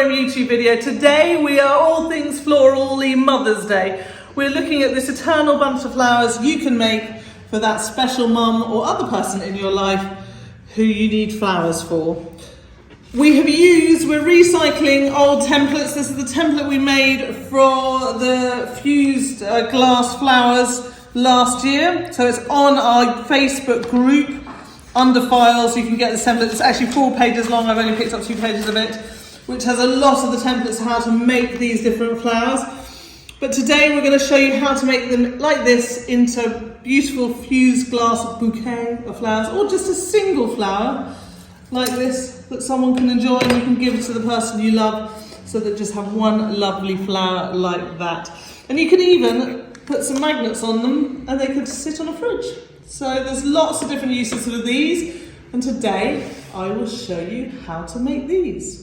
Emporium YouTube video. Today we are all things florally Mother's Day. We're looking at this eternal bunch of flowers you can make for that special mum or other person in your life who you need flowers for. We're recycling old templates. This is the template we made for the fused glass flowers last year. So it's on our Facebook group. Under files, you can get the template. It's actually 4 pages long. I've only picked up 2 pages of it, which has a lot of the templates how to make these different flowers. But today we're going to show you how to make them like this into beautiful fused glass bouquet of flowers, or just a single flower like this that someone can enjoy and you can give to the person you love, so that just have one lovely flower like that. And you can even put some magnets on them and they could sit on a fridge. So there's lots of different uses for these, and today I will show you how to make these.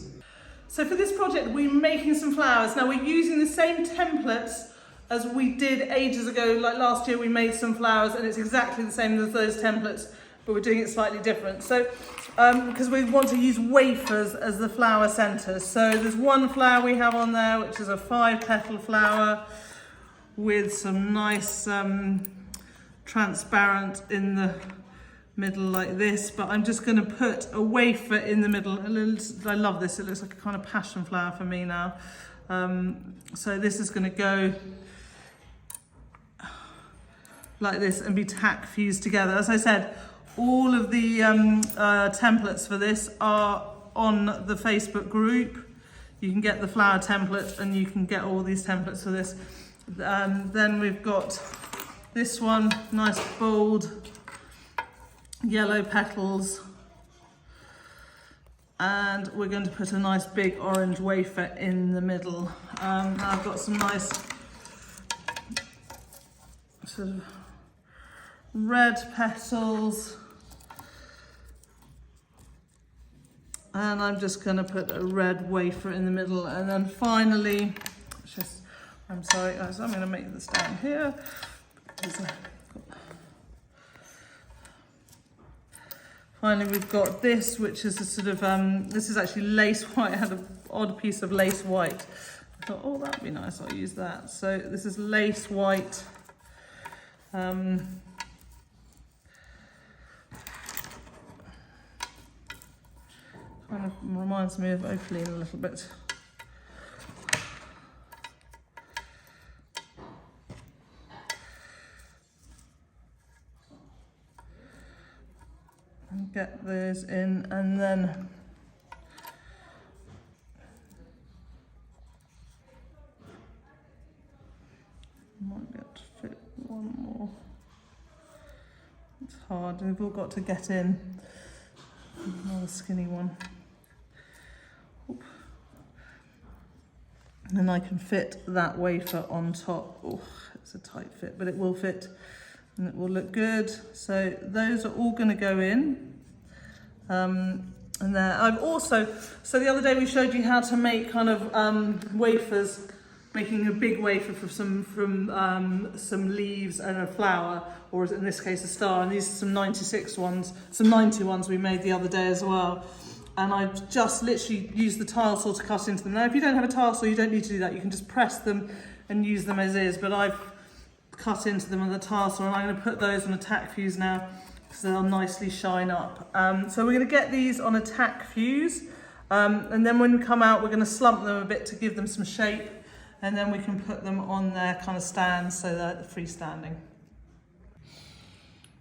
So for this project we're making some flowers. Now we're using the same templates as we did ages ago. Like last year we made some flowers and it's exactly the same as those templates, but we're doing it slightly different. So because we want to use wafers as the flower centres. So there's one flower we have on there which is a 5-petal flower with some nice transparent in the middle like this, but I'm just going to put a wafer in the middle. I love this, it looks like a kind of passion flower for me now. So this is going to go like this and be tack fused together. As I said, all of the templates for this are on the Facebook group. You can get the flower template and you can get all these templates for this. Then we've got this one, nice bold yellow petals, and we're going to put a nice big orange wafer in the middle. I've got some nice sort of red petals, and I'm just going to put a red wafer in the middle. And then finally, I'm sorry guys, I'm going to make this down here. Finally we've got this, which is a sort of, this is actually lace white. I had an odd piece of lace white. I thought, oh, that'd be nice, I'll use that. So this is lace white. Kind of reminds me of opaline a little bit. Get those in, and then might be able to fit one more. It's hard, we've all got to get in. Another skinny one. Oop. And then I can fit that wafer on top. Oh, it's a tight fit, but it will fit and it will look good. So those are all going to go in. And there, I've also, so the other day we showed you how to make kind of wafers, making a big wafer from some leaves and a flower, or in this case a star, and these are some 96 ones, some 90 ones we made the other day as well. And I've just literally used the tile saw to cut into them. Now if you don't have a tile saw, you don't need to do that, you can just press them and use them as is, but I've cut into them with a tile saw, and I'm going to put those on a tack fuse now, so they'll nicely shine up. So we're going to get these on a tack fuse, and then when we come out we're going to slump them a bit to give them some shape, and then we can put them on their kind of stands so they're freestanding.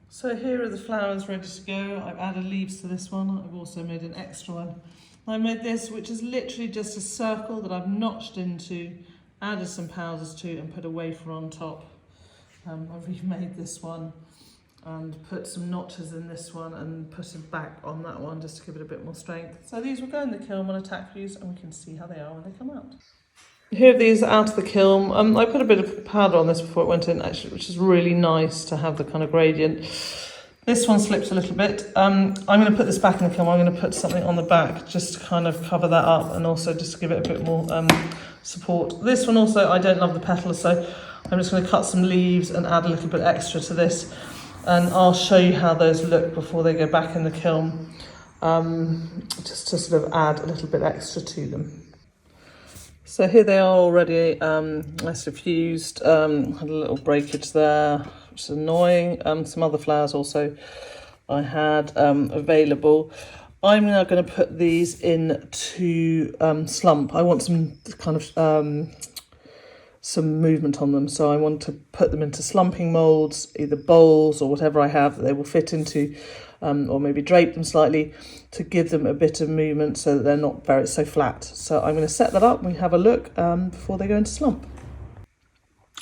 So here are the flowers ready to go. I've added leaves to this one. I've also made an extra one. I made this, which is literally just a circle that I've notched into, added some powders to, and put a wafer on top. I've remade this one and put some notches in this one and put it back on that one just to give it a bit more strength. So these will go in the kiln on a tack fuse, and we can see how they are when they come out. Here are these out of the kiln. I put a bit of powder on this before it went in, actually, which is really nice to have the kind of gradient. This one slipped a little bit. I'm going to put this back in the kiln. I'm going to put something on the back just to kind of cover that up, and also just to give it a bit more support. This one also, I don't love the petals, so I'm just going to cut some leaves and add a little bit extra to this. And I'll show you how those look before they go back in the kiln, just to sort of add a little bit extra to them. So here they are already nicely fused. Had a little breakage there, which is annoying. Some other flowers also I had available. I'm now going to put these into slump. I want some kind of some movement on them, so I want to put them into slumping moulds, either bowls or whatever I have that they will fit into, or maybe drape them slightly to give them a bit of movement so that they're not so flat. So I'm going to set that up and we have a look before they go into slump.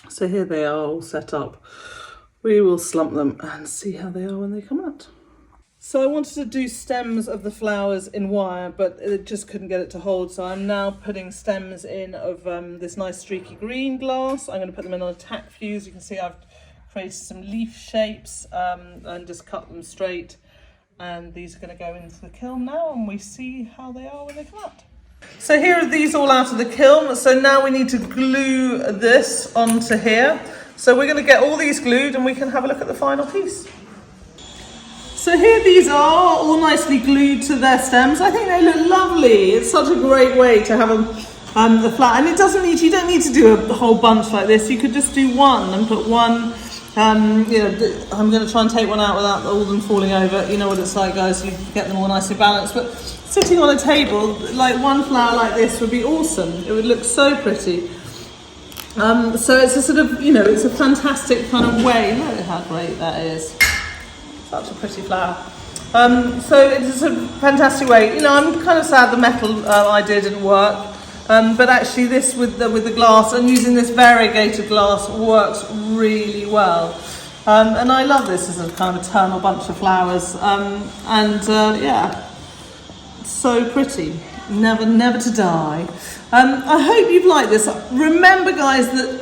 So here they are all set up. We will slump them and see how they are when they come out. So I wanted to do stems of the flowers in wire, but it just couldn't get it to hold. So I'm now putting stems in of this nice streaky green glass. I'm going to put them in on a tack fuse. You can see I've created some leaf shapes and just cut them straight. And these are going to go into the kiln now, and we see how they are when they come out. So here are these all out of the kiln. So now we need to glue this onto here. So we're going to get all these glued and we can have a look at the final piece. So here these are all nicely glued to their stems. I think they look lovely. It's such a great way to have the flower. And you don't need to do a whole bunch like this. You could just do one and put one. I'm going to try and take one out without all of them falling over. You know what it's like, guys. You get them all nicely balanced. But sitting on a table, like one flower like this would be awesome. It would look so pretty. So it's a sort of, it's a fantastic kind of way. Look at how great that is. Such a pretty flower. So it's a fantastic way. I'm kind of sad the metal idea didn't work, but actually this with the glass and using this variegated glass works really well. And I love this as a kind of eternal bunch of flowers. Yeah, it's so pretty. Never to die. I hope you've liked this. Remember, guys, that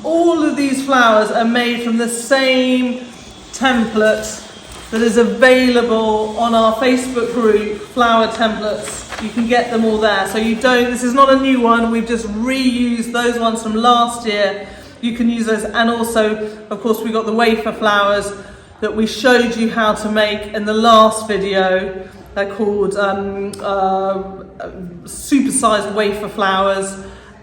all of these flowers are made from the same template that is available on our Facebook group, Flower Templates. You can get them all there. So this is not a new one. We've just reused those ones from last year. You can use those. And also, of course, we got the wafer flowers that we showed you how to make in the last video. They're called supersized wafer flowers.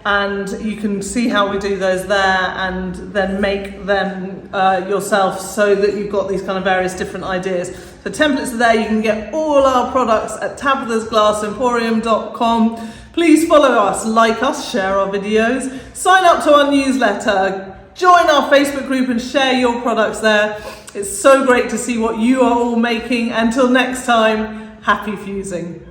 And you can see how we do those there and then make them yourself so that you've got these kind of various different ideas. The templates are there. You can get all our products at tabithasglassemporium.com. Please follow us, like us, share our videos, sign up to our newsletter, join our Facebook group and share your products there. It's so great to see what you are all making. Until next time, happy fusing.